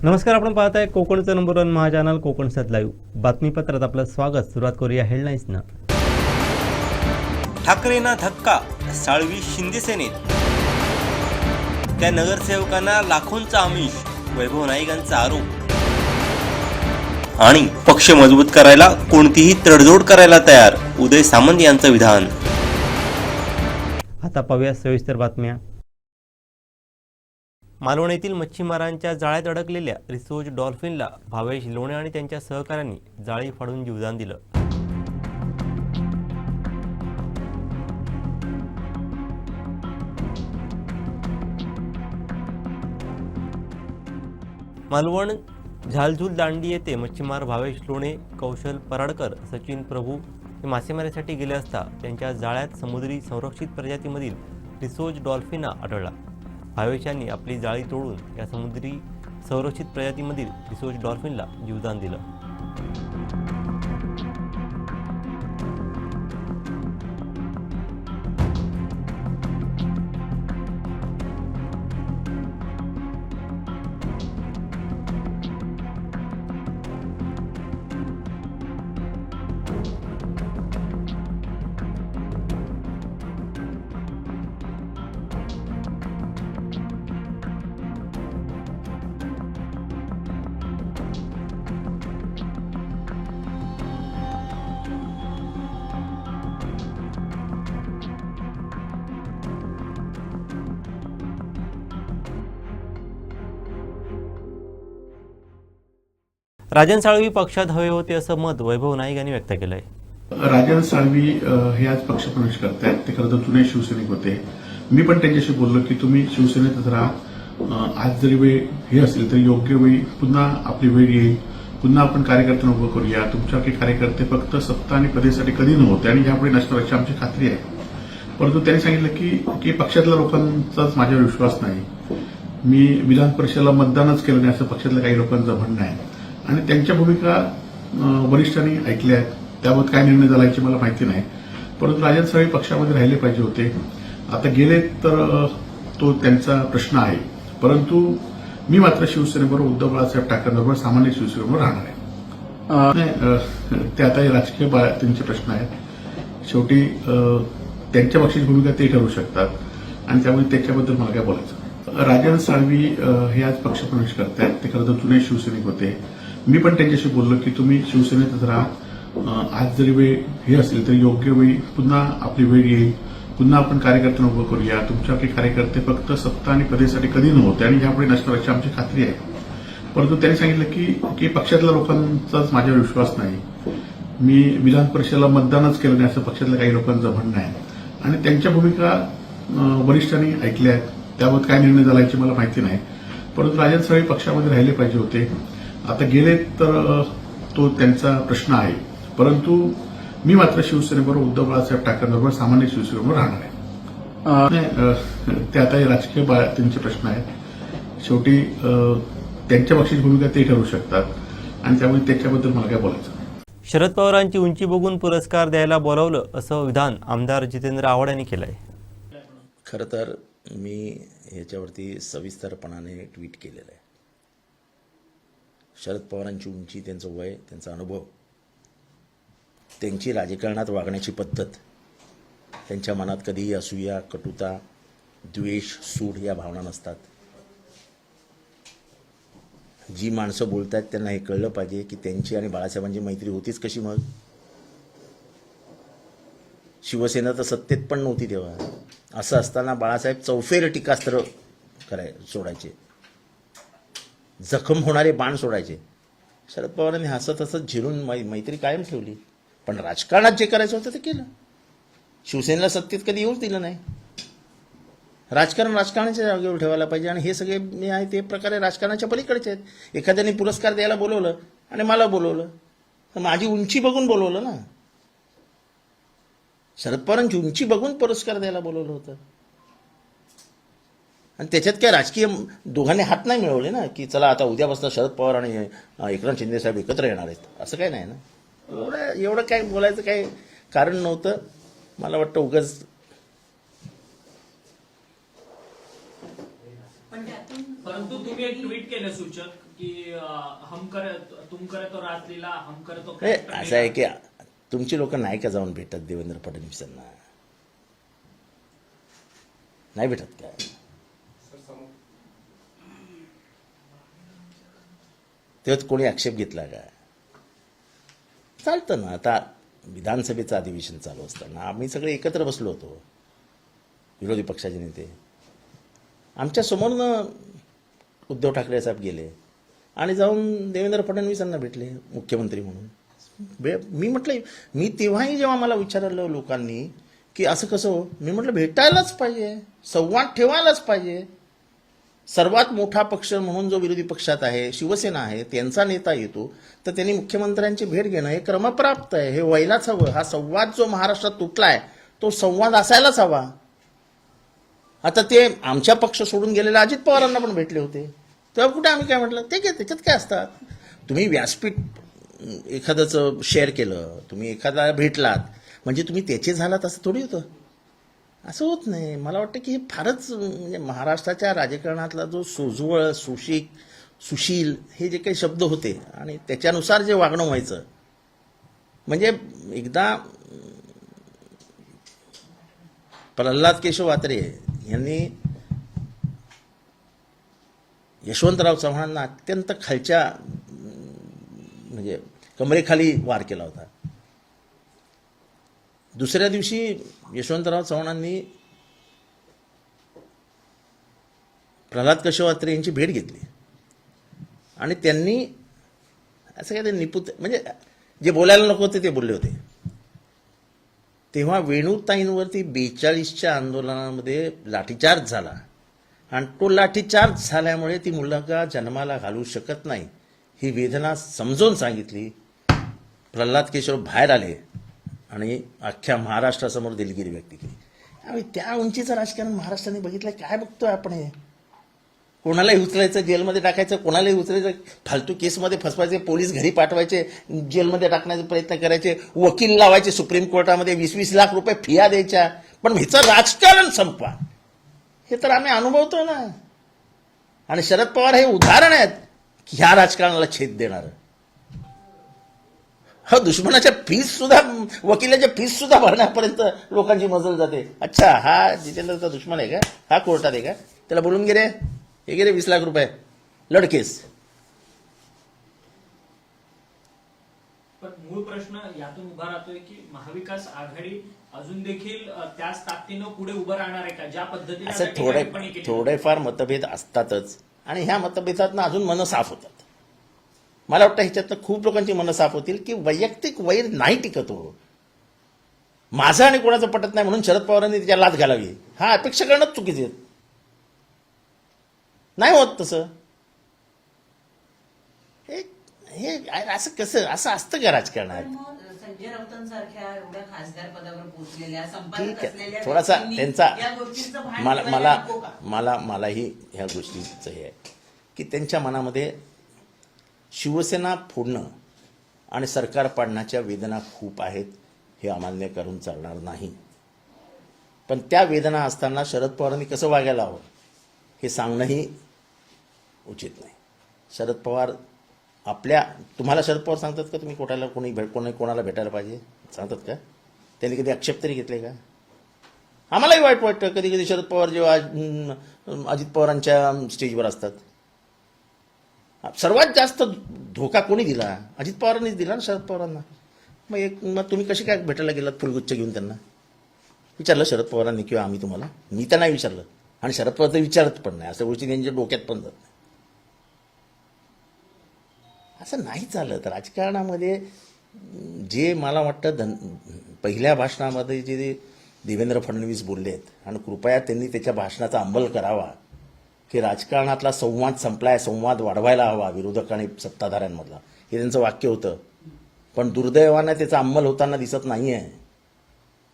नमस्कार, आपण पाहताय कोकणचं नंबर 1 महा चॅनल कोकण सात लाईव्ह बातमीपत्रात आपलं स्वागत. सुरुवात करूया हेडलाईन्सनं. ठाकरेंना धक्का, साळवी शिंदे सेनेत. त्या नगरसेवकांना लाखोंचा आमिष, वैभव नाईकांचा आरोप. आणि पक्ष मजबूत करायला कोणतीही तडजोड करायला तयार, उदय सामंत यांचं विधान. आता पाहूया सविस्तर बातम्या. मालवण येथील मच्छीमारांच्या जाळ्यात अडकलेल्या रिसोज डॉल्फिनला भावेश लोणे आणि त्यांच्या सहकाऱ्यांनी जाळी फाडून जीवदान दिलं. मालवण झालझुल दांडी येथे मच्छीमार भावेश लोणे, कौशल पराडकर, सचिन प्रभू हे मासेमारीसाठी गेले असता त्यांच्या जाळ्यात समुद्री संरक्षित प्रजातीमधील रिसोज डॉल्फिना आढळला. भावेश यांनी आपली जाळी तोडून या समुद्री संरक्षित प्रजातीमधील रिसोज डॉल्फिनला जीवदान दिलं. राजन साळवी पक्षात हवे होते असं मत वैभव नाईक यांनी व्यक्त केलंय. राजन साळवी हे आज पक्षप्रवेश करतायत. ते खरं तर जुने शिवसैनिक होते. मी पण त्यांच्याशी बोललो की तुम्ही शिवसेनेतच राहा. आज जरी वेळ हे असेल तर योग्य वेळी पुन्हा आपली वेळ येईल. पुन्हा आपण कार्यकर्त्यांना उभं करूया. तुमच्यासारखे कार्यकर्ते फक्त सत्ता आणि पदेसाठी कधी नव्हते आणि यापुढे नसणार अशी आमची खात्री आहे. परंतु त्यांनी सांगितलं की पक्षातल्या लोकांचाच माझ्यावर विश्वास नाही. मी विधान परिषदेला मतदानच केलं नाही असं पक्षातल्या काही लोकांचं म्हणणं आहे आणि त्यांच्या भूमिका वरिष्ठांनी ऐकल्या आहेत. त्याबाबत काय निर्णय झाला याची मला माहिती नाही. परंतु राजन साळवी पक्षामध्ये राहिले पाहिजे होते. आता गेले तर तो त्यांचा प्रश्न आहे. परंतु मी मात्र शिवसेनेबरोबर उद्धव बाळासाहेब ठाकरेंबरोबर सामान्य शिवसेनेबरोबर राहणार आहे. ते आता राजकीय त्यांचे प्रश्न आहेत. शेवटी त्यांच्या पक्षाची भूमिका ते ठरवू शकतात आणि त्यामुळे त्याच्याबद्दल मला काय बोलायचं. राजन साळवी हे आज पक्षप्रवेश करतायत. ते खरं तर जुने शिवसैनिक होते. मी पण त्यांच्याशी बोललो की तुम्ही शिवसेनेतच राहा. आज जरी वेळ हे असेल तर योग्य वेळी पुन्हा आपली वेळ येईल. पुन्हा आपण कार्यकर्त्यांना उभं करूया. तुमच्यासारखे कार्यकर्ते फक्त सत्ता आणि पदेसाठी कधी नव्हते आणि यापुढे नसणार अशी आमची खात्री आहे. परंतु त्यांनी सांगितलं की पक्षातल्या लोकांचाच माझ्यावर विश्वास नाही. मी विधान परिषदेला मतदानच केलं नाही असं पक्षातल्या काही लोकांचं म्हणणं आहे आणि त्यांच्या भूमिका वरिष्ठांनी ऐकल्या आहेत. त्याबाबत काय निर्णय झाला याची मला माहिती नाही. परंतु राजन साळवी पक्षामध्ये राहिले पाहिजे होते. आता गेले तर तो त्यांचा प्रश्न आहे. परंतु मी मात्र शिवसेनेबरोबर उद्धव बाळासाहेब ठाकरेंबरोबर सामान्य शिवसेनेबरोबर राहणार आहे. ते आता राजकीय त्यांचे प्रश्न आहेत. शेवटी त्यांच्या पक्षाची भूमिका ते ठरवू शकतात आणि त्यामुळे त्याच्याबद्दल मला काय बोलायचं. शरद पवारांची उंची बघून पुरस्कार द्यायला बोलावलं असं विधान आमदार जितेंद्र आव्हाड यांनी केलंय. खरं तर मी याच्यावरती सविस्तरपणाने ट्विट केलेलं आहे. शरद पवारांची उंची, त्यांचं वय, त्यांचा अनुभव, त्यांची राजकारणात वागण्याची पद्धत, त्यांच्या मनात कधीही असूया, कटुता, द्वेष, सूड या भावना नसतात. जी माणसं बोलत आहेत त्यांना हे कळलं पाहिजे की त्यांची आणि बाळासाहेबांची मैत्री होतीच कशी. मग शिवसेना तर सत्तेत पण नव्हती तेव्हा. असं असताना बाळासाहेब चौफेर टीकास्त्र सोडायचे, जखम होणारे बाण सोडायचे. शरद पवारांनी हसत हसत झिरून मैत्री कायम ठेवली. पण राजकारणात जे करायचं होतं ते केलं. शिवसेनेला सत्तेत कधी येऊच दिलं नाही. राजकारण राजकारणाच्या जागेवर ठेवायला पाहिजे आणि हे सगळे मी आहे ते प्रकारे राजकारणाच्या पलीकडचे आहेत. एखाद्याने पुरस्कार द्यायला बोलवलं आणि मला बोलवलं तर माझी उंची बघून बोलवलं ना. शरद पवारांची उंची बघून पुरस्कार द्यायला बोलवलं होतं आणि त्याच्यात काय राजकीय दोघांनी हात नाही मिळवले ना की चला आता उद्यापासून शरद पवार आणि एकनाथ शिंदे साहेब एकत्र येणार आहेत असं काय नाही ना. एवढं काय बोलायचं काय कारण नव्हतं. मला वाटतं उगाच परंतु तुम्ही एक ट्विट केलं सूचक की हम करे तुम करे तो रासलीला हम करे तो हे असं आहे की तुमची लोक नाही का जाऊन भेटत देवेंद्र फडणवीसांना? नाही भेटत का? तेव्हा कोणी आक्षेप घेतला का? चालतं ना. आता विधानसभेचं अधिवेशन चालू असताना आम्ही सगळे एकत्र बसलो होतो, विरोधी पक्षाचे नेते. आमच्या समोरनं उद्धव ठाकरे साहेब गेले आणि जाऊन देवेंद्र फडणवीसांना भेटले मुख्यमंत्री म्हणून. मी म्हटलं, मी तेव्हाही जेव्हा मला विचारलं लोकांनी की असं कसं हो, मी म्हटलं भेटायलाच पाहिजे, संवाद ठेवायलाच पाहिजे. सर्वात मोठा पक्ष म्हणून जो विरोधी पक्षात आहे, शिवसेना आहे, त्यांचा नेता येतो तर त्यांनी मुख्यमंत्र्यांची भेट घेणं हे क्रमप्राप्त आहे, हे व्हायलाच हवं. हा संवाद जो महाराष्ट्रात तुटलाय तो संवाद असायलाच हवा. आता ते आमच्या पक्ष सोडून गेलेल्या अजित पवारांना पण भेटले होते, तेव्हा कुठे आम्ही काय म्हटलं? ते काय त्याच्यात काय असतात? तुम्ही व्यासपीठ एखादंच शेअर केलं, तुम्ही एखादा भेटलात म्हणजे तुम्ही त्याचे झालात असं थोडी होतं. असं होत नाही. मला वाटतं की हे फारच म्हणजे महाराष्ट्राच्या राजकारणातला जो सोजवळ, सुशील हे जे काही शब्द होते आणि त्याच्यानुसार जे वागणं व्हायचं, म्हणजे एकदा प्रल्हाद केशव आत्रे यांनी यशवंतराव चव्हाणांना अत्यंत खालच्या म्हणजे कमरेखाली वार केला होता. दुसऱ्या दिवशी यशवंतराव चव्हाणांनी प्रल्हाद केशव आत्रे यांची भेट घेतली आणि त्यांनी असं काय ते निपुत म्हणजे जे बोलायला नको होते ते बोलले होते. तेव्हा वेणूताईंवरती 42च्या आंदोलनामध्ये लाठीचार्ज झाला आणि तो लाठीचार्ज झाल्यामुळे ती मुलगा जन्माला घालू शकत नाही ही वेदना समजावून सांगितली. प्रल्हाद केशव बाहेर आले आणि अख्ख्या महाराष्ट्रासमोर दिलगिरी व्यक्त केली. आणि त्या उंचीचं राजकारण महाराष्ट्राने बघितलं. काय बघतोय आपण? हे कोणालाही उचलायचं, जेलमध्ये टाकायचं, कोणालाही उचलायचं, फालतू केसमध्ये फसवायचे, पोलीस घरी पाठवायचे, जेलमध्ये टाकण्याचा प्रयत्न करायचे, वकील लावायचे सुप्रीम कोर्टामध्ये, 20-20 लाख रुपये फिया द्यायच्या. पण ह्याचं राजकारण संपवा, हे तर आम्ही अनुभवतो ना. आणि शरद पवार हे उदाहरण आहेत की ह्या राजकारणाला छेद देणार. हा दुश्मनाच्या फीस सुद्धा, वकिलाच्या फीस सुद्धा भरण्यापर्यंत लोकांची मजल जाते. अच्छा, हा जितेंद्रचा दुश्मन आहे का? हा कोर्टात आहे का? त्याला बोलून गे रे, हे गे रे 20 लाख रुपये, लढकेस. पण मूळ प्रश्न यातून उभा राहतोय की महाविकास आघाडी अजून देखील त्याच ताकदीनं पुढे उभं राहणार आहे का, ज्या पद्धतीने असं आता टिप्पणी केली? थोडेफार मतभेद असतातच आणि ह्या मतभेदातनं अजून मनं साफ होतात. मला वाटतं ह्याच्यातनं खूप लोकांची मनं साफ होतील की वैयक्तिक वैर नाही टिकत हो. माझं आणि कोणाचं पटत नाही म्हणून शरद पवारांनी त्याच्या लाच घालावी, हा अपेक्षा करणंच चुकीचे आहेत. नाही होत तसं. हे असं कसं असं असतं का राजकारणात? संजय राऊतांसारख्या एवढ्या खासदार पदावर पोहोचलेल्या, ठीक संपादक आहे, असलेल्या थोडासा व्यक्तींनी त्यांचा या गोष्टींचं भान मला ठेवायला मला नको का? मला मलाही ह्या गोष्टीचं हे आहे की त्यांच्या मनामध्ये शिवसेना फोडणं आणि सरकार पाडण्याच्या वेदना खूप आहेत, हे अमान्य करून चालणार नाही. पण त्या वेदना असताना शरद पवारांनी कसं वागायला हवं हे सांगणंही उचित नाही. शरद पवार तुम्हाला शरद पवार सांगतात का तुम्ही कोणाला भेटायला पाहिजे? सांगतात का? त्यांनी कधी आक्षेप तरी घेतले का? आम्हालाही वाईट वाटतं कधी कधी शरद पवार जेव्हा अजित पवारांच्या स्टेजवर असतात. सर्वात जास्त धोका कोणी दिला? अजित पवारांनीच दिला ना शरद पवारांना. मग तुम्ही कशी काय भेटायला गेलात फुलगुच्छ घेऊन त्यांना? विचारलं शरद पवारांनी किंवा आम्ही तुम्हाला? मी तर नाही विचारलं आणि शरद पवार तर विचारत पण नाही. अशा गोष्टी त्यांच्या डोक्यात पण जात नाही. असं नाही चालत राजकारणामध्ये. जे मला वाटतं पहिल्या भाषणामध्ये जे देवेंद्र फडणवीस बोलले आहेत आणि कृपया त्यांनी त्याच्या भाषणाचा अंमल करावा की राजकारणातला संवाद संपलाय, संवाद वाढवायला हवा विरोधक आणि सत्ताधाऱ्यांमधला, हे त्यांचं वाक्य होतं. पण दुर्दैवानं त्याचा अंमल होताना दिसत नाही आहे.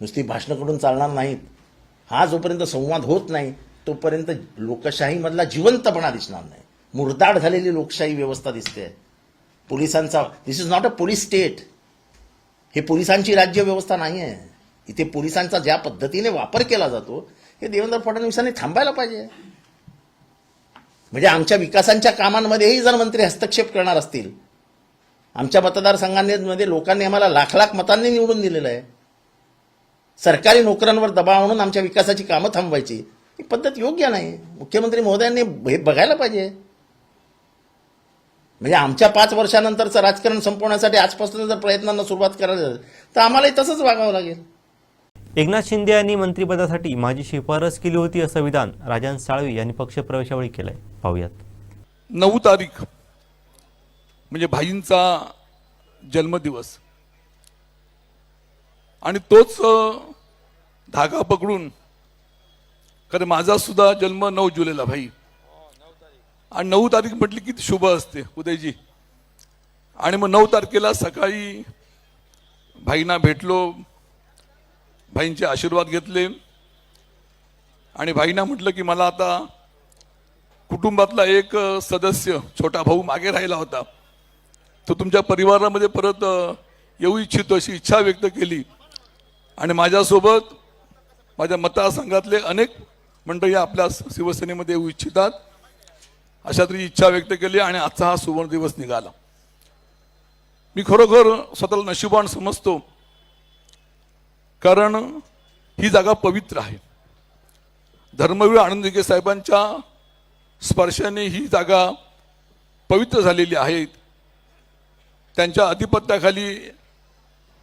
नुसती भाषणं करून चालणार नाहीत. हा जोपर्यंत संवाद होत नाही तोपर्यंत लोकशाहीमधला जिवंतपणा दिसणार नाही. मुरदाड झालेली लोकशाही व्यवस्था दिसते. पोलिसांचा, this is not a police state. हे पोलिसांची राज्य व्यवस्था नाही आहे. इथे पोलिसांचा ज्या पद्धतीने वापर केला जातो हे देवेंद्र फडणवीसांनी थांबायला पाहिजे. म्हणजे आमच्या विकासांच्या कामांमध्येही जर मंत्री हस्तक्षेप करणार असतील, आमच्या मतदारसंघांमध्ये लोकांनी आम्हाला लाख लाख मतांनी निवडून दिलेलं आहे, सरकारी नोकऱ्यांवर दबाव आणून आमच्या विकासाची कामं थांबवायची, ही पद्धत योग्य नाही. मुख्यमंत्री महोदयांनी हे बघायला पाहिजे. म्हणजे आमच्या 5 वर्षानंतरचं राजकारण संपवण्यासाठी आजपासून जर प्रयत्नांना सुरुवात करायला तर आम्हालाही तसंच वागावं लागेल. एकनाथ शिंदे यांनी मंत्रिपदासाठी माझी शिफारस केली होती असं विधान राजन साळवी यांनी पक्षप्रवेशावेळी केलंय. पाहूयात. 9 तारीख म्हणजे भाईंचा जन्मदिवस आणि तोच धागा पकडून, कारण माझा सुद्धा जन्म 9 जुलैला भाई, आणि 9 तारीख म्हटली की शुभ असते उदयजी. आणि मग 9 तारखेला सकाळी भाईंना भेटलो, भाईंचे आशीर्वाद घेतले आणि भाईंना म्हटलं की मला आता कुटुंबातला एक सदस्य, छोटा भाऊ मागे राहिला होता, तो तुमच्या परिवारामध्ये परत येऊ इच्छितो अशी इच्छा व्यक्त केली. आणि माझ्यासोबत माझ्या मतदारसंघातले अनेक मंडळी आपल्या शिवसेनेमध्ये येऊ इच्छितात अशा तरी इच्छा व्यक्त केली आणि आजचा हा सुवर्ण दिवस निघाला. मी खरोखर स्वतःला नशिबान समजतो, कारण ही जागा पवित्र आहे. धर्मवीर आनंद दिघे साहेबांच्या स्पर्शाने ही जागा पवित्र झालेली आहे. त्यांच्या अधिपत्याखाली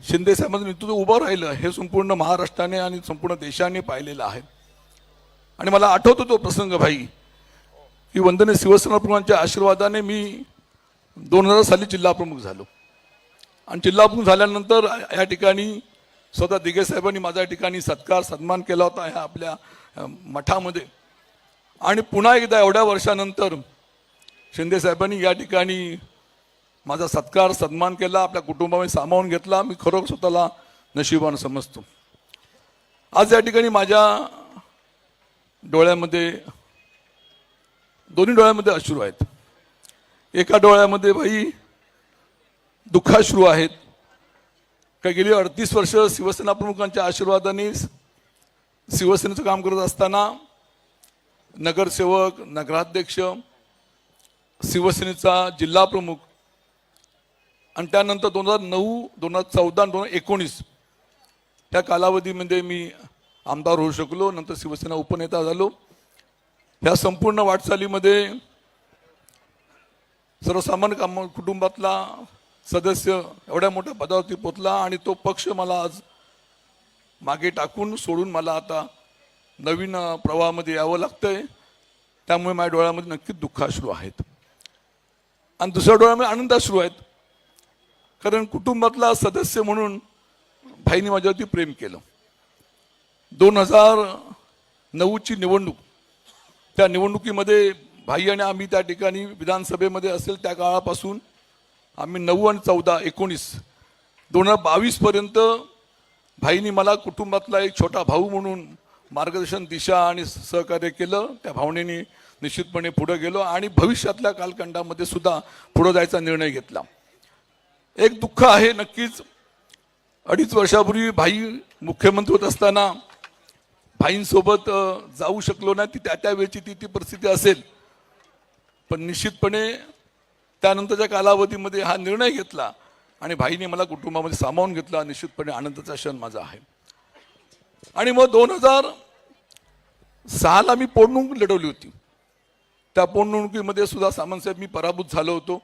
शिंदे साहेबांचं नेतृत्व उभं राहिलं हे संपूर्ण महाराष्ट्राने आणि संपूर्ण देशाने पाहिलेलं आहे. आणि मला आठवतो तो प्रसंग भाई, की वंदनीय शिवसेना प्रमुखांच्या आशीर्वादाने मी 2000 साली जिल्हाप्रमुख झालो. आणि जिल्हाप्रमुख झाल्यानंतर या ठिकाणी स्वतः दिघे साहेबांनी माझा या ठिकाणी सत्कार सन्मान केला होता ह्या आपल्या मठामध्ये. आणि पुन्हा एकदा एवढ्या वर्षानंतर शिंदे साहेबांनी या ठिकाणी माझा सत्कार सन्मान केला, आपल्या कुटुंबामध्ये सामावून घेतला. मी खरोखर स्वतःला नशिबान समजतो. आज या ठिकाणी माझ्या डोळ्यामध्ये, दोन्ही डोळ्यामध्ये अश्रू आहेत. एका डोळ्यामध्ये भाई दुःखाश्रू आहेत, का गेली 38 वर्ष शिवसेना प्रमुखांच्या आशीर्वादाने शिवसेनेचं काम करत असताना नगरसेवक, नगराध्यक्ष, शिवसेनेचा जिल्हा प्रमुख आणि त्यानंतर 2009, 2014, 2019 त्या कालावधीमध्ये मी आमदार होऊ शकलो, नंतर शिवसेना उपनेता झालो. ह्या संपूर्ण वाटचालीमध्ये सर्वसामान्य कुटुंबातला सदस्य एवढ्या मोठ्या पदावरती पोचला आणि तो पक्ष मला आज मागे टाकून सोडून मला आता नवीन प्रवाहामध्ये यावं लागतंय. त्यामुळे माझ्या डोळ्यामध्ये नक्कीच दुःखाश्रू आहेत आणि दुसऱ्या डोळ्यामध्ये आनंदाश्रू आहेत, कारण कुटुंबातला सदस्य म्हणून भाईंनी माझ्यावरती प्रेम केलं. 2009ची निवडणूक, त्या निवडणुकीमध्ये भाई आणि आम्ही त्या ठिकाणी विधानसभेमध्ये असेल त्या काळापासून आम्ही 9 आणि 14, 19, 2022 पर्यंत भाईंनी मला कुटुंबातला एक छोटा भाऊ म्हणून मार्गदर्शन, दिशा आणि सहकार्य केलं. त्या भावनेने निश्चितपणे पुढे गेलो आणि भविष्यातल्या कालखंडामध्ये सुद्धा पुढे जायचा निर्णय घेतला. एक दुःख आहे नक्कीच, 2.5 वर्षापूर्वी भाई मुख्यमंत्री होत असताना भाईंसोबत जाऊ शकलो नाही. ती त्या वेळची ती परिस्थिती असेल, पण निश्चितपणे त्यानंतरच्या कालावधीमध्ये हा निर्णय घेतला आणि भाईने मला कुटुंबामध्ये सामावून घेतला. निश्चितपणे आनंदाचा क्षण माझा आहे. आणि मग 2006ला मी पोटनिवडणूक लढवली होती. त्या पोटनिवडणुकीमध्ये सुद्धा सामंतसाहेब मी पराभूत झालो होतो.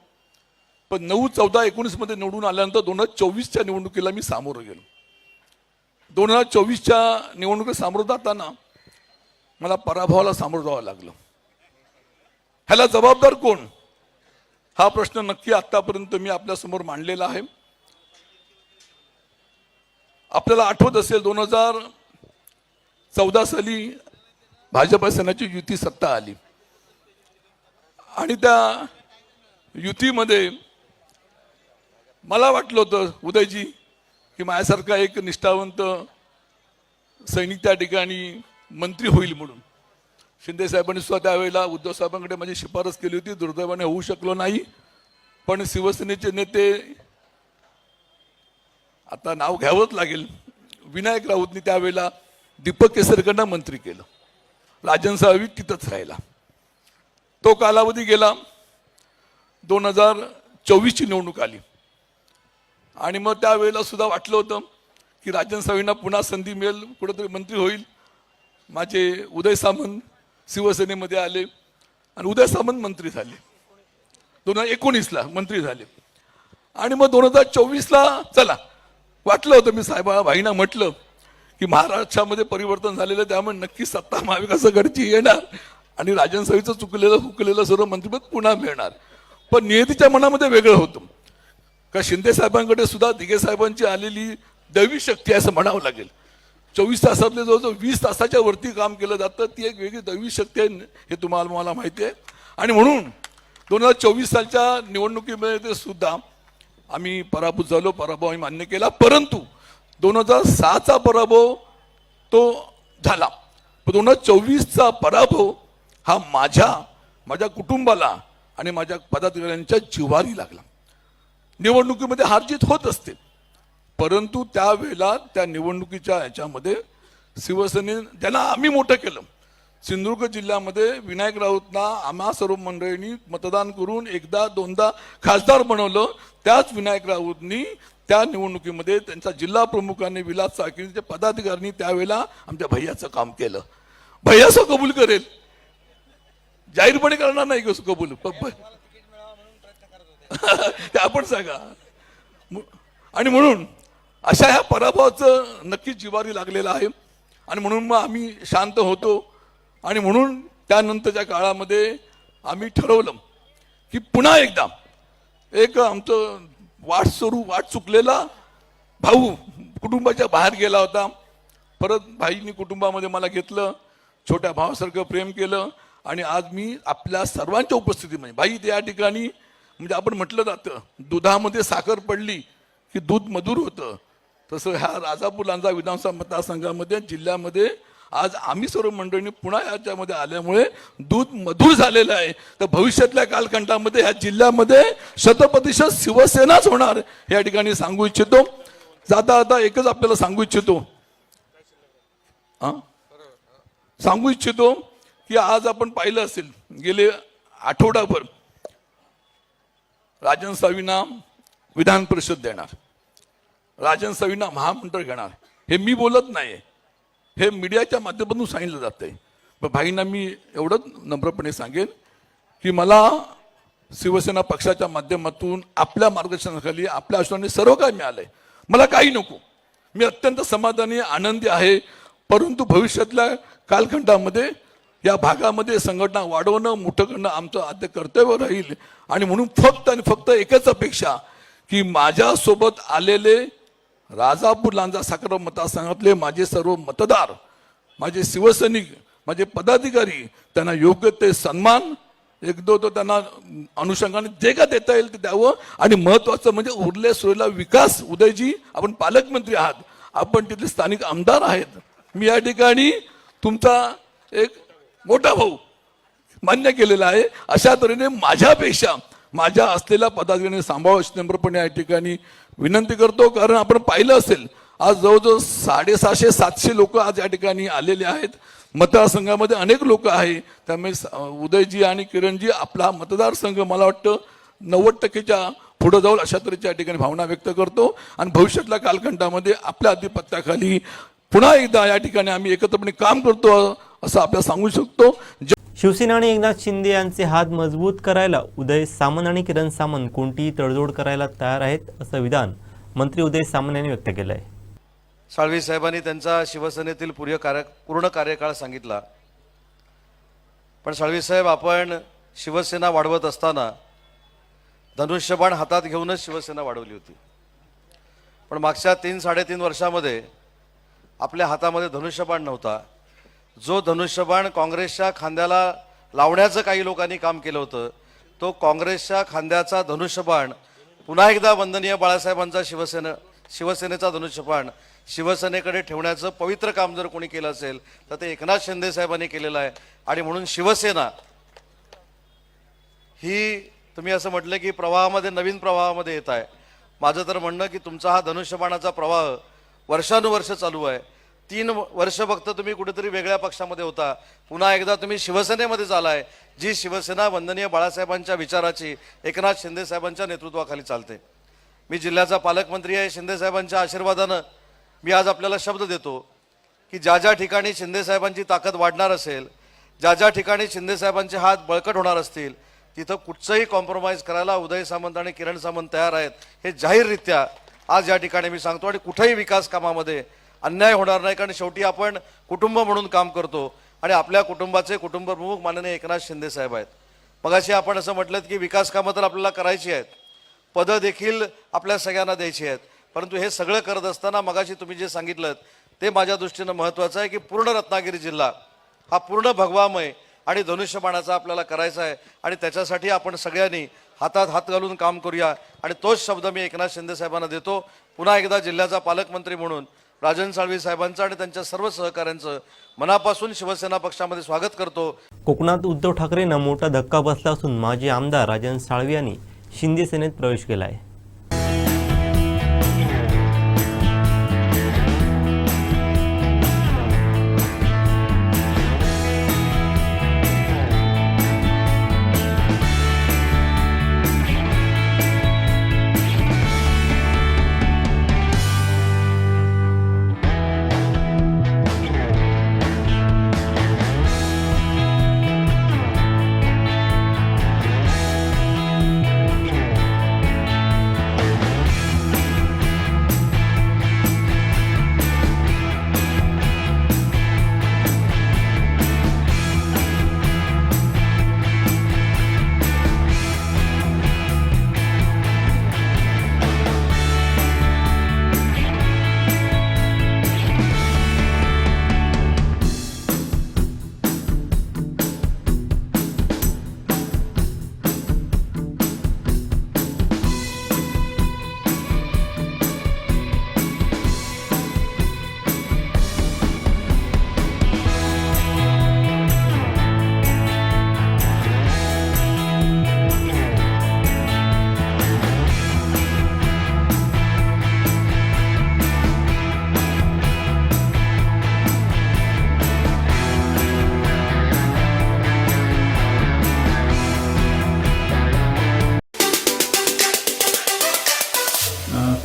पण 9, 14, 19 मध्ये निवडून आल्यानंतर 2024च्या निवडणुकीला मी सामोरं गेलो. 2024च्या निवडणुकीला सामोरं जाताना मला पराभवाला सामोरं जावं लागलं. ह्याला जबाबदार कोण, हा प्रश्न नक्की आतापर्यंत मी आपल्यासमोर मांडलेला आहे. आपल्याला आठवत असेल 2014 साली भाजप सेनेची युती सत्ता आली आणि त्या युतीमध्ये मला वाटलं होतं उदयजी की माझ्यासारखा एक निष्ठावंत सैनिक त्या ठिकाणी मंत्री होईल म्हणून. शिंदे साहेबांनी सुद्धा त्यावेळेला उद्धव साहेबांकडे माझी शिफारस केली होती. दुर्दैवाने होऊ शकलो नाही. पण शिवसेनेचे नेते, आता नाव घ्यावंच लागेल, विनायक राऊतनी त्यावेळेला दीपक केसरकरांना मंत्री केलं. राजन साळवी तिथंच राहिला. तो कालावधी गेला. 2024ची निवडणूक आली आणि मग त्यावेळेला सुद्धा वाटलं होतं की राजन साहेबांना पुन्हा संधी मिळेल, कुठेतरी मंत्री होईल. माझे उदय सामंत शिवसेनेमध्ये आले आणि उदय सामंत मंत्री झाले. 2019ला मंत्री झाले आणि मग 2024ला चला वाटलं होतं, मी भाईंना म्हटलं की महाराष्ट्रामध्ये परिवर्तन झालेलं, त्यामुळे नक्की सत्ता महाविकास आघाडीची येणार आणि राजन साहेबांचं चुकलेलं हुकलेलं सर्व मंत्रिपद पुन्हा मिळणार. पण नियतीच्या मनामध्ये वेगळं होतं का शिंदे साहेबांकडे सुद्धा दिघे साहेबांची आलेली दैवी शक्ती आहे असं म्हणावं लागेल. 24 तासातले जवळजवळ 20 तासाच्या वरती काम केलं जातं, ती एक वेगळी दैवी शक्ती आहे हे तुम्हाला मला माहिती आहे. आणि म्हणून 2024 सालच्या निवडणुकीमध्ये सुद्धा आम्ही पराभूत झालो, पराभव आम्ही मान्य केला. परंतु 2006चा पराभव तो झाला, पण 2024चा पराभव हा माझ्या कुटुंबाला आणि माझ्या पदाधिकाऱ्यांच्या जिव्हारी लागला. निवडणुकीमध्ये हारजीत होत असते, परंतु त्यावेळेला त्या निवडणुकीच्या याच्यामध्ये शिवसेने ज्यांना आम्ही मोठं केलं, सिंधुदुर्ग जिल्ह्यामध्ये विनायक राऊतना आम्हा सर्व मंडळींनी मतदान करून एकदा दोनदा खासदार बनवलं. त्याच विनायक राऊतनी त्या निवडणुकीमध्ये त्यांच्या जिल्हा प्रमुखांनी विलास चाळकेंच्या पदाधिकाऱ्यांनी त्यावेळेला आमच्या भैयाचं काम केलं. भैयाचं कबूल करेल, जाहीरपणे करणार नाही कसं कबूल, ते आपण सांगा. आणि म्हणून अशा ह्या पराभवाचं नक्कीच जिव्हारी लागलेलं आहे आणि म्हणून मग आम्ही शांत होतो. आणि म्हणून त्यानंतरच्या काळामध्ये आम्ही ठरवलं की पुन्हा एकदा एक आमचं वाट चुकलेला भाऊ कुटुंबाच्या बाहेर गेला होता, परत भाईंनी कुटुंबामध्ये मला घेतलं, छोट्या भावासारखं प्रेम केलं आणि आज मी आपल्या सर्वांच्या उपस्थितीमध्ये भाई त्या ठिकाणी म्हणजे आपण म्हटलं जातं दुधामध्ये साखर पडली की दूध मधुर होतं, तसं ह्या राजापूर लांजा विधानसभा मतदारसंघामध्ये जिल्ह्यामध्ये आज आम्ही सर्व मंडळींनी पुन्हा याच्यामध्ये आल्यामुळे दूध मधुर झालेलं आहे. तर भविष्यातल्या कालखंडामध्ये ह्या जिल्ह्यामध्ये 100% शिवसेनाच होणार हे या ठिकाणी सांगू इच्छितो. जाता आता एकच आपल्याला सांगू इच्छितो की आज आपण पाहिलं असेल गेले आठवडाभर राजन साहेबांना विधान परिषद देणार, राजन साहेबांना महामंडळ घेणार. हे मी बोलत नाही, हे मीडियाच्या माध्यमातून सांगितलं जातंय. पण भाईंना मी एवढंच नम्रपणे सांगेन की मला शिवसेना पक्षाच्या माध्यमातून आपल्या मार्गदर्शनाखाली आपल्या आश्वाने सर्व काही मिळालंय, मला काही नको, मी अत्यंत समाधानी आनंदी आहे. परंतु भविष्यातल्या कालखंडामध्ये या भागामध्ये संघटना वाढवणं मोठं करणं आमचं आद्य कर्तव्य राहील. आणि म्हणून फक्त आणि फक्त एकच अपेक्षा की माझ्यासोबत आलेले राजापूर लांजा साखर मतदारसंघातले माझे सर्व मतदार, माझे शिवसैनिक, माझे पदाधिकारी त्यांना योग्य ते सन्मान तो त्यांना अनुषंगाने जे का देता येईल ते द्यावं. आणि महत्वाचं म्हणजे उरले सुरलेला विकास. उदयजी आपण पालकमंत्री आहात, आपण तिथले स्थानिक आमदार आहेत, मी या ठिकाणी तुमचा एक मोठा भाऊ मान्य केलेला आहे. अशा तऱ्हेने माझ्यापेक्षा माझ्या असलेल्या पदाधिकाऱ्यांनी सांभाळून नम्रपणे या ठिकाणी विनंती करतो. कारण आपण पाहिलं असेल आज जवळजवळ 750-700 लोक आज या ठिकाणी आलेले आहेत. मतदारसंघामध्ये अनेक लोक आहे, त्यामुळे उदयजी आणि किरणजी आपला मतदारसंघ मला वाटतं 90%च्या पुढे जाऊन अशा तऱ्हेच्या ठिकाणी भावना व्यक्त करतो. आणि भविष्यातल्या कालखंडामध्ये आपल्या अधिपत्याखाली पुन्हा एकदा या ठिकाणी आम्ही एकत्रपणे काम करतो असं आपल्याला सांगू शकतो. शिवसेना आणि एकनाथ शिंदे यांचे हात मजबूत करायला उदय सामंत आणि किरण सामंत कोणतीही तडजोड करायला तयार आहेत, असं विधान मंत्री उदय सामंत यांनी व्यक्त केलं आहे. साळवी साहेबांनी त्यांचा शिवसेनेतील पूर्ण कार्यकाळ सांगितला, पण साळवी साहेब आपण शिवसेना वाढवत असताना धनुष्यबाण हातात घेऊनच शिवसेना वाढवली होती. पण मागच्या 3-3.5 वर्षामध्ये आपल्या हातामध्ये धनुष्यबाण नव्हता. जो धनुष्यबाण काँग्रेसच्या खांद्याला लावण्याचं काही लोकांनी काम केलं होतं, तो काँग्रेसच्या खांद्याचा धनुष्यबाण पुन्हा एकदा वंदनीय बाळासाहेबांचा शिवसेनेचा धनुष्यबाण शिवसेनेकडे ठेवण्याचं पवित्र काम जर कोणी केलं असेल तर ते एकनाथ शिंदे साहेबांनी केलेलं आहे. आणि म्हणून शिवसेना ही तुम्ही असं म्हटलं की प्रवाहामध्ये नवीन प्रवाहामध्ये येत आहे. माझं तर म्हणणं की तुमचा हा धनुष्यबाणाचा प्रवाह वर्षानुवर्ष चालू आहे. 3 वर्ष फक्त तुम्ही कुठेतरी वेगळ्या पक्षामध्ये होता, पुन्हा एकदा तुम्ही शिवसेनेमध्येच आलाय, जी शिवसेना वंदनीय बाळासाहेबांच्या विचाराची एकनाथ शिंदे साहेबांच्या नेतृत्वाखाली चालते. मी जिल्ह्याचा पालकमंत्री आहे. शिंदे साहेबांच्या आशीर्वादानं मी आज आपल्याला शब्द देतो की ज्या ज्या ठिकाणी शिंदे साहेबांची ताकद वाढणार असेल, ज्या ज्या ठिकाणी शिंदे साहेबांचे हात बळकट होणार असतील, तिथं कुठचंही कॉम्प्रोमाइज करायला उदय सामंत आणि किरण सामंत तयार आहेत. हे जाहीररित्या आज या ठिकाणी मी सांगतो. आणि कुठेही विकास कामामध्ये अन्याय होणार नाही, कारण शेवटी आपण कुटुंब म्हणून काम करतो आणि आपल्या कुटुंबाचे कुटुंब प्रमुख माननीय एकनाथ शिंदे साहेब आहेत. मगाशी आपण असं म्हटलं की विकास कामं तर आपल्याला करायची आहेत, पदं देखील आपल्या सगळ्यांना द्यायची आहेत, परंतु हे सगळं करत असताना मगाशी तुम्ही जे सांगितलं ते माझ्या दृष्टीनं महत्त्वाचं आहे की पूर्ण रत्नागिरी जिल्हा हा पूर्ण भगवामय आणि धनुष्यबाणाचा आपल्याला करायचा आहे. आणि त्याच्यासाठी आपण सगळ्यांनी हातात हात घालून काम करूया. आणि तोच शब्द मी एकनाथ शिंदे साहेबांना देतो. पुन्हा एकदा जिल्ह्याचा पालकमंत्री म्हणून राजन साळवी साहेबांचं आणि त्यांच्या सर्व सहकाऱ्यांचं मनापासून शिवसेना पक्षामध्ये स्वागत करतो. कोकणात उद्धव ठाकरेंना मोठा धक्का बसला असून माजी आमदार राजन साळवी यांनी शिंदे सेनेत प्रवेश केला आहे.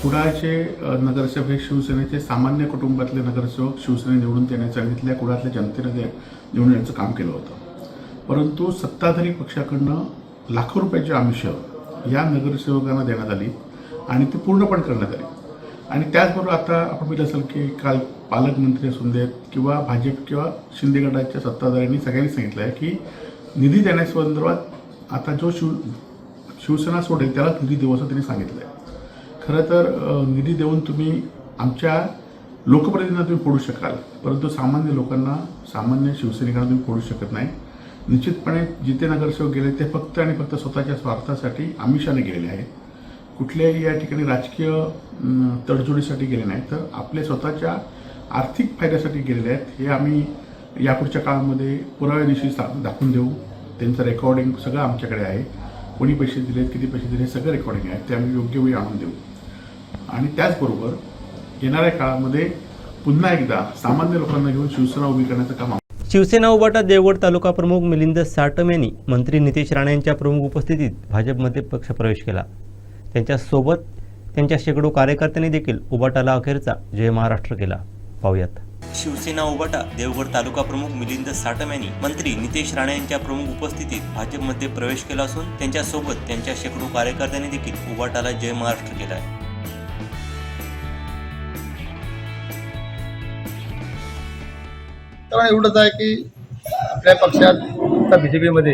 कुडाळचे नगरसेवक हे शिवसेनेचे सामान्य कुटुंबातले नगरसेवक शिवसेने निवडून देण्याचं आणि तिथल्या कुडाळतल्या जनतेने निवडून देण्याचं काम केलं होतं. परंतु सत्ताधारी पक्षाकडनं लाखो रुपयाची आमिष या नगरसेवकांना देण्यात आली आणि ती पूर्ण पण करण्यात आली. आणि त्याचबरोबर आता आपण बघितलं असेल की काल पालकमंत्री असून देत किंवा भाजप किंवा शिंदे गटाच्या सत्ताधाऱ्यांनी सगळ्यांनी सांगितलं आहे की निधी देण्यासंदर्भात आता जो शिवसेना सोडेल त्याला निधी देऊ असं त्यांनी सांगितलं आहे. खरं तर निधी देऊन तुम्ही आमच्या लोकप्रतिनिधींना तुम्ही फोडू शकाल, परंतु सामान्य लोकांना, सामान्य शिवसैनिकांना तुम्ही फोडू शकत नाही. निश्चितपणे जिथे नगरसेवक गेले ते फक्त आणि फक्त स्वतःच्या स्वार्थासाठी आमिषाने गेलेले आहेत. कुठल्याही या ठिकाणी राजकीय तडजोडीसाठी गेले नाहीत, तर आपल्या स्वतःच्या आर्थिक फायद्यासाठी गेलेले आहेत. हे आम्ही यापुढच्या काळामध्ये पुराव्यादिवशी दाखवून देऊ. त्यांचं रेकॉर्डिंग सगळं आमच्याकडे आहे. कोणी पैसे दिलेत, किती पैसे दिले, सगळं रेकॉर्डिंग आहे. ते आम्ही योग्य वेळी आणून देऊ. आणि त्याचबरोबर येणाऱ्या काळामध्ये पुन्हा एकदा सामान्य लोकांना घेऊन शिवसेना उभी करण्याचं काम. शिवसेना उभाटा देवगड तालुका प्रमुख मिलिंद साटम यांनी मंत्री नितेश राणे यांच्या प्रमुख उपस्थितीत भाजपमध्ये पक्षप्रवेश केला. त्यांच्यासोबत त्यांच्या शेकडो कार्यकर्त्यांनी देखील उभाटाला अखेरचा जय महाराष्ट्र केला. पाहूयात. शिवसेना उबाटा देवगड तालुका प्रमुख मिलिंद साटम यांनी मंत्री नितेश राणे यांच्या प्रमुख उपस्थितीत भाजपमध्ये प्रवेश केला असून त्यांच्यासोबत त्यांच्या शेकडो कार्यकर्त्यांनी देखील उबाटाला जय महाराष्ट्र केला आहे. कारण एवढंच आहे की आपल्या पक्षात बीजेपीमध्ये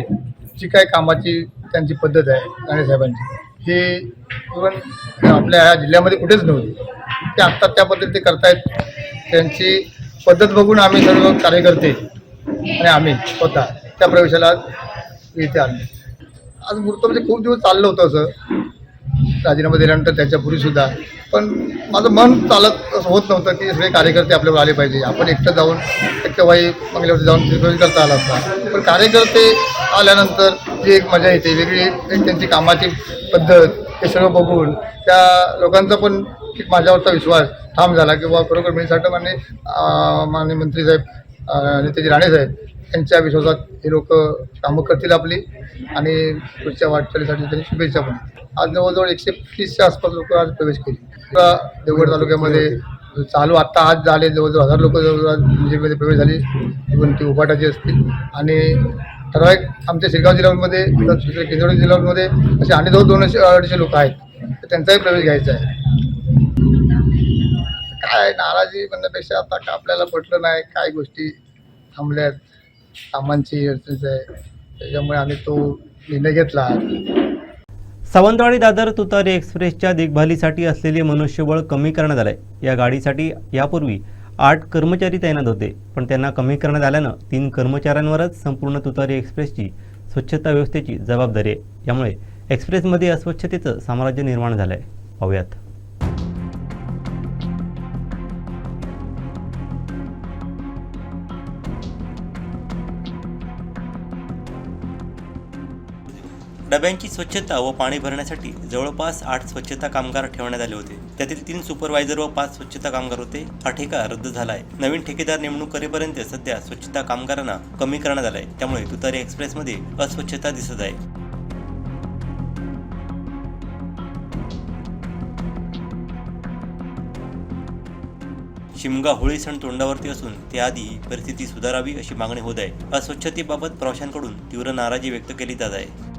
जी काय कामाची त्यांची पद्धत आहे राणेसाहेबांची, हे इव्हन आपल्या ह्या जिल्ह्यामध्ये कुठेच नव्हती. ते आत्ता त्या पद्धतीने ते करतायत. त्यांची पद्धत बघून आम्ही सर्व कार्यकर्ते आणि आम्ही स्वतः त्या प्रवेशाला इथे आलो. आज मुहूर्त म्हणजे खूप दिवस चाललं होतं असं राजीनामा दिल्यानंतर त्याच्यापूर्वीसुद्धा, पण माझं मन चालत असं होत नव्हतं की सगळे कार्यकर्ते आपल्यावर आले पाहिजे. आपण एकटं जाऊन टक्केवारी बंगल्यावरती जाऊन प्रवेश करता आला असता, पण कार्यकर्ते आल्यानंतर जी एक मजा येते वेगळी, एक त्यांची कामाची पद्धत हे सगळं बघून त्या लोकांचं पण वैयक्तिक माझ्यावरचा विश्वास ठाम झाला की बाबा खरोखर मिळसाठी माननीय मंत्री साहेब नेतेजी राणे साहेब यांच्या विश्वासात हे लोक कामं करतील आपली आणि पुढच्या वाटचालीसाठी त्यांनी शुभेच्छा पण. आज जवळजवळ 130च्या आसपास लोक आज प्रवेश केले. देवगड तालुक्यामध्ये चालू आत्ता आज झाले जवळजवळ 1000 लोक जवळजवळ बीजेपीमध्ये प्रवेश झाले, इव्हन ती उभाटाची असतील. आणि ठराविक आमच्या शिरगाव जिल्ह्यामध्ये किंजवडी जिल्ह्यामध्ये असे आणि जवळ 200-250 लोक आहेत, तर त्यांचाही प्रवेश घ्यायचा आहे. काय नाराजी म्हणण्यापेक्षा आता का आपल्याला पटलं नाही, काय गोष्टी थांबल्यात, कामांची अडचण आहे, त्याच्यामुळे आम्ही तो निर्णय घेतला. सावंतवाडी दादर तुतारी एक्सप्रेसच्या देखभालीसाठी असलेले मनुष्यबळ कमी करण्यात आले. या गाडीसाठी यापूर्वी 8 कर्मचारी तैनात होते, पण त्यांना कमी करण्यात आल्यानं 3 कर्मचाऱ्यांवरच संपूर्ण तुतारी एक्सप्रेसची स्वच्छता व्यवस्थेची जबाबदारी आहे. यामुळे एक्सप्रेसमध्ये अस्वच्छतेचं साम्राज्य निर्माण झालं आहे. पाहूयात. डब्यांची स्वच्छता व पाणी भरण्यासाठी जवळपास 8 स्वच्छता कामगार ठेवण्यात आले होते. त्यातील 3 सुपरवायझर व 5 स्वच्छता कामगार होते. हा ठेका रद्द झाला आहे. नवीन ठेकेदार नेमणूक करेपर्यंत सध्या स्वच्छता कामगारांना कमी करण्यात आलाय. त्यामुळे तुतारी एक्सप्रेसमध्ये अस्वच्छता दिसत आहे. शिमगा होळी सण तोंडावरती असून त्याआधी ही परिस्थिती सुधारावी अशी मागणी होत आहे. अस्वच्छतेबाबत प्रवाशांकडून तीव्र नाराजी व्यक्त केली जात आहे.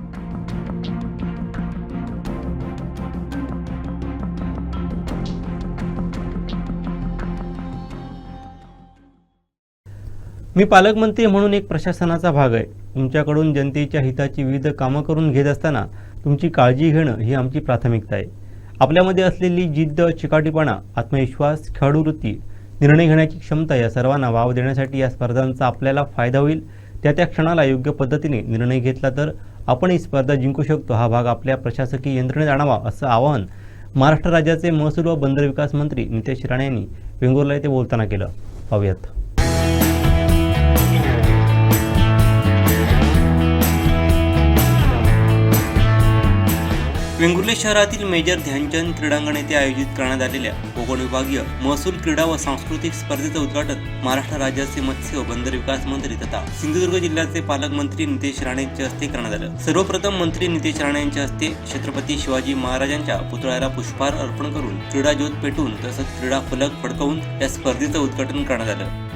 मी पालकमंत्री म्हणून एक प्रशासनाचा भाग आहे. तुमच्याकडून जनतेच्या हिताची विविध कामं करून घेत असताना तुमची काळजी घेणं ही आमची प्राथमिकता आहे. आपल्यामध्ये असलेली जिद्द, चिकाटीपणा, आत्मविश्वास, खेळाडूवृत्ती, निर्णय घेण्याची क्षमता या सर्वांना वाव देण्यासाठी या स्पर्धांचा आपल्याला फायदा होईल. त्या क्षणाला योग्य पद्धतीने निर्णय घेतला तर आपण ही स्पर्धा जिंकू शकतो. हा भाग आपल्या प्रशासकीय यंत्रणेत आणावा असं आवाहन महाराष्ट्र राज्याचे महसूल व बंदर विकास मंत्री नितेश राणे यांनी वेंगुर्ला येथे बोलताना केलं. पाहूयात. वेंगुर्ले शहरातील मेजर ध्यानचंद क्रीडांगण येथे आयोजित करण्यात आलेल्या कोकण विभागीय महसूल क्रीडा व सांस्कृतिक स्पर्धेचं उद्घाटन महाराष्ट्र राज्याचे मत्स्य व बंदर विकास मंत्री तथा सिंधुदुर्ग जिल्ह्याचे पालकमंत्री नितेश राणे यांच्या हस्ते करण्यात आलं. सर्वप्रथम मंत्री नितेश राणे यांच्या हस्ते छत्रपती शिवाजी महाराजांच्या पुतळ्याला पुष्पहार अर्पण करून क्रीडा ज्योत पेटवून तसंच क्रीडा फलक फडकवून या स्पर्धेचं उद्घाटन करण्यात आलं.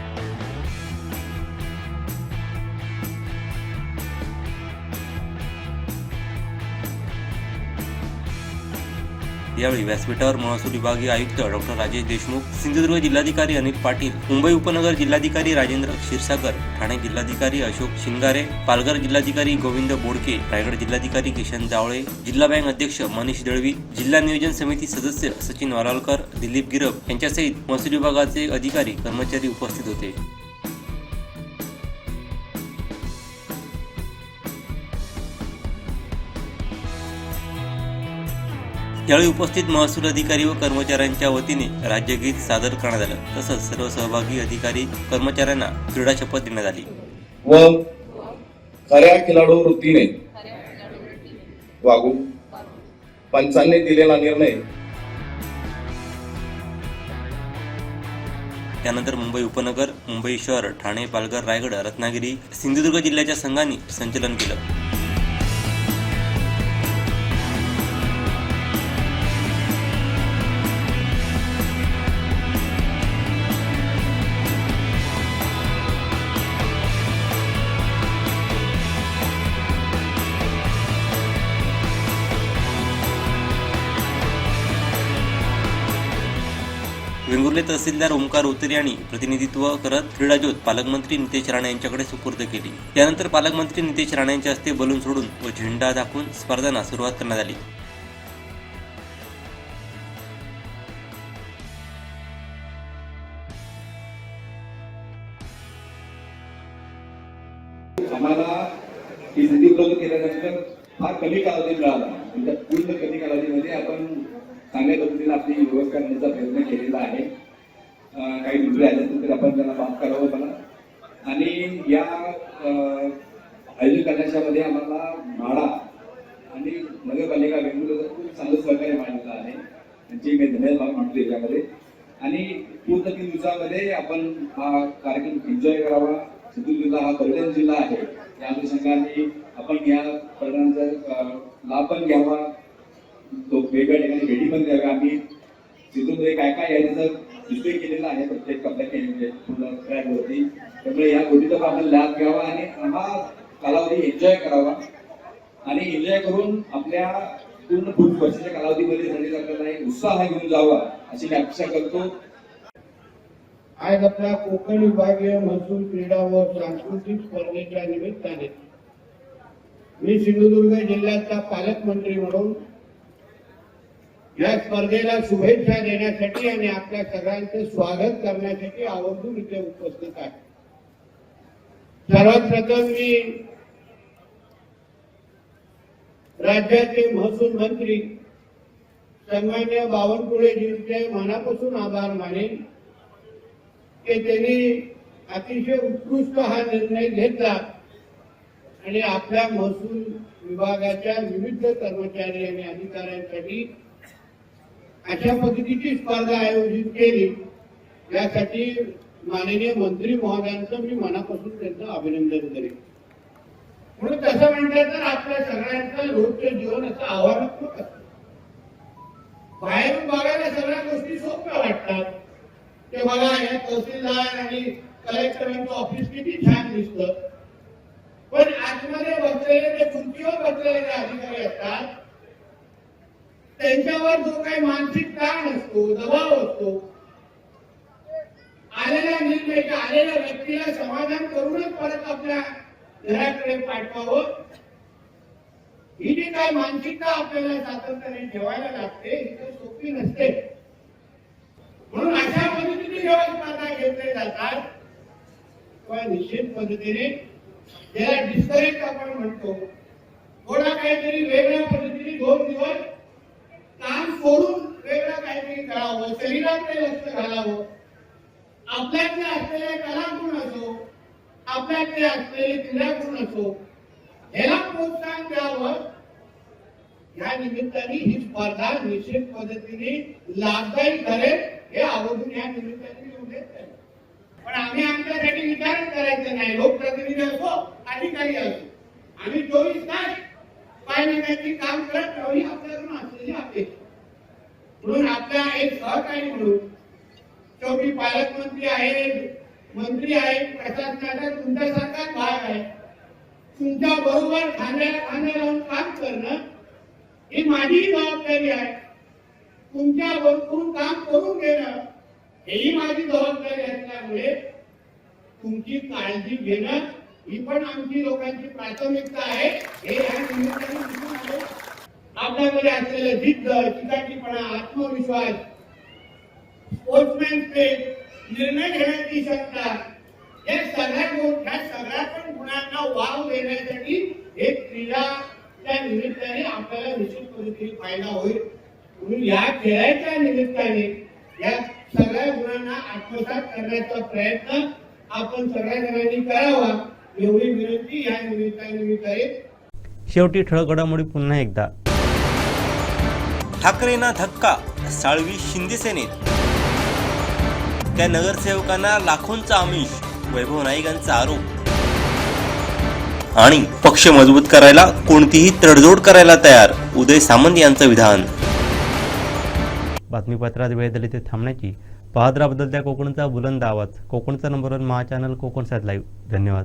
यावेळी व्यासपीठावर महसूल विभागीय आयुक्त डॉक्टर राजेश देशमुख, सिंधुदुर्ग जिल्हाधिकारी अनिल पाटील, मुंबई उपनगर जिल्हाधिकारी राजेंद्र क्षीरसागर, ठाणे जिल्हाधिकारी अशोक शिंगारे, पालघर जिल्हाधिकारी गोविंद बोडके, रायगड जिल्हाधिकारी किशन जावळे, जिल्हा बँक अध्यक्ष मनीष दळवी, जिल्हा नियोजन समिती सदस्य सचिन वारालकर, दिलीप गिरब यांच्यासहित महसूल विभागाचे अधिकारी कर्मचारी उपस्थित होते. यावेळी उपस्थित महसूल अधिकारी व कर्मचाऱ्यांच्या वतीने राज्यगीत सादर करण्यात आलं. तसंच सर्व सहभागी अधिकारी कर्मचाऱ्यांना क्रीडा शपथ देण्यात आली. व खऱ्या खेळाडू वृत्तीने वागून पंचांनी दिलेला निर्णय. त्यानंतर मुंबई उपनगर, मुंबई शहर, ठाणे, पालघर, रायगड, रत्नागिरी, सिंधुदुर्ग जिल्ह्याच्या संघांनी संचलन केलं. वेंगुर्ले तहसीलदार ओमकार उतरे यांनी प्रतिनिधित्व करत क्रीडा ज्योत पालकमंत्री नितेश राणे यांच्याकडे सुपूर्द केली. त्यानंतर पालकमंत्री नितेश राणे यांच्या हस्ते बलून सोडून व झेंडा दाखवून स्पर्धांना सुरुवात करण्यात आली. आम्हाला ही संधी उपलब्ध केल्यानंतर फार कमी कालावधी मिळाला. म्हणजे पूर्ण कमी कालावधीमध्ये आपण चांगल्या पद्धतीने आपली व्यवस्था करण्याचा प्रयत्न केलेला आहे. काही दुसरे आले तर आपण त्यांना माफ करावं मला. आणि या आयोजन करण्याच्या मध्ये आम्हाला म्हाडा आणि नगरपालिका वेंगुर्लेचं खूप चांगलं सहकार्य मिळालेलं आहे. त्यांची मी धन्यवाद मानतो याच्यामध्ये. आणि पूर्ण 3 दिवसामध्ये आपण हा कार्यक्रम एन्जॉय करावा. चित्रदुर्ग जिल्हा हा पर्यटन जिल्हा आहे, या अनुषंगाने आपण या पर्यटनाचा लाभ पण घ्यावा, तो वेगळ्या ठिकाणी भेटी पण द्याव्या. आम्ही चित्रदुर्गमध्ये काय काय यायचं डिस्प्ले केलेला आहे प्रत्येक आपल्या पूर्ण ट्रॅकवरती, त्यामुळे या गोष्टीचा पण आपण लाभ घ्यावा आणि हा कालावधी एन्जॉय करावा. आणि एन्जॉय करून आपल्या पूर्ण वर्षाच्या कालावधीमध्ये थंडीचा आपल्याला एक उत्साह घेऊन जावा अशी मी अपेक्षा करतो. आज आपल्या कोकण विभागीय महसूल क्रीडा व सांस्कृतिक स्पर्धेच्या निमित्ताने मी सिंधुदुर्ग जिल्ह्याचा पालकमंत्री म्हणून या स्पर्धेला शुभेच्छा देण्यासाठी आणि आपल्या सगळ्यांचे स्वागत करण्यासाठी आवर्जून इथे उपस्थित आहे. सर्वात प्रथम मी राज्याचे महसूल मंत्री सन्मान्य बावनकुळेजींचे मनापासून आभार मानेन की त्यांनी अतिशय उत्कृष्ट हा निर्णय घेतला आणि आपल्या महसूल विभागाच्या विविध कर्मचारी आणि अधिकाऱ्यांसाठी अशा पद्धतीची स्पर्धा आयोजित केली. यासाठी माननीय मंत्री महोदयांचं मी मनापासून त्यांचं अभिनंदन करेन. म्हणून तसं म्हटलं तर आपल्या सगळ्यांचं रोजचं जीवन असं आव्हानात्मक असतं. बाहेरून बघायला सगळ्या गोष्टी सोप्या वाटतात. ते बघा या तहसीलदार आणि कलेक्टरांचं ऑफिस किती छान दिसतं, पण आतमध्ये बसलेले ते खुर्चीवर बसलेले जे अधिकारी असतात त्यांच्यावर जो काही मानसिक ताण असतो, दबाव असतो, आलेल्या व्यक्तीला समाधान करूनच परत आपल्या घराकडे पाठवावं, ही जी काही मानसिकता आपल्याला सातत्याने ठेवायला लागते ही तर सोपी नसते. म्हणून अशा पद्धतीने जेव्हा स्पर्धा घेतल्या जातात तेव्हा निश्चित पद्धतीने ज्याला डिस्करेज आपण म्हणतो, थोडा काहीतरी वेगळ्या पद्धतीने 2 दिवस काम सोडून वेगळं काहीतरी करावं, शरीराकडे लक्ष घालावं. आपल्याकडे असलेले कलागुण असो, आपल्याकडे असलेले क्रीडागुण असो, ह्याला प्रोत्साहन द्यावं. या निमित्ताने ही स्पर्धा निश्चित पद्धतीने लाभदायी ठरेल हे आवर्जून या निमित्ताने येऊन देत. पण आम्ही आमच्यासाठी विचारच करायचं नाही. लोकप्रतिनिधी असो, अधिकारी असो, आम्ही 24 तास पाय नेण्याची काम करत राहू ही आपल्याकडून असलेली अपेक्षा. म्हणून आपल्या एक सहकारी म्हणून शेवटी पालकमंत्री आहेत, मंत्री आहेत, प्रशासनाचा तुमच्यासारखाच भाग आहे. तुमच्या बरोबर खांद्याला खांदा लावून काम करणं ही माझी जबाबदारी आहे. तुमच्या बरोबर काम करून घेणं ही माझी जबाबदारी असल्यामुळे तुमची काळजी घेणं ही पण आमची लोकांची प्राथमिकता आहे हे या निमित्ताने दिसून आले. आपल्याकडे असलेलं जिद्द, चिकाटीपणा, आत्मविश्वास, स्पोर्ट्समॅन स्पिरिट, निर्णय घेण्याची क्षमता, या सगळ्या पण गुणांना वाव देण्यासाठी एक क्रीडाच्या निमित्ताने आपल्याला निश्चित पद्धतीने फायदा होईल. म्हणून या खेळाच्या निमित्ताने या सगळ्या गुणांना आत्मसात करण्याचा प्रयत्न आपण सगळ्या जणांनी करावा एवढी विनंती या निमित्ताने मी करेन. शेवटी ठळक घडामोडी पुन्हा एकदा. ठाकरेंना धक्का, साळवी शिंदे सेनेत. त्या नगरसेवकांना लाखोंचा आमिष, वैभव नाईकांचा आरोप. आणि पक्ष मजबूत करायला कोणतीही तडजोड करायला तयार, उदय सामंत यांचं विधान. बातमीपत्रात वेळ दिली ते थांबण्याची. पाहत राहा बदलत्या कोकणचा बुलंद आवाज. कोकणचा नंबर 1 महाचॅनल कोकण सात लाईव्ह. धन्यवाद.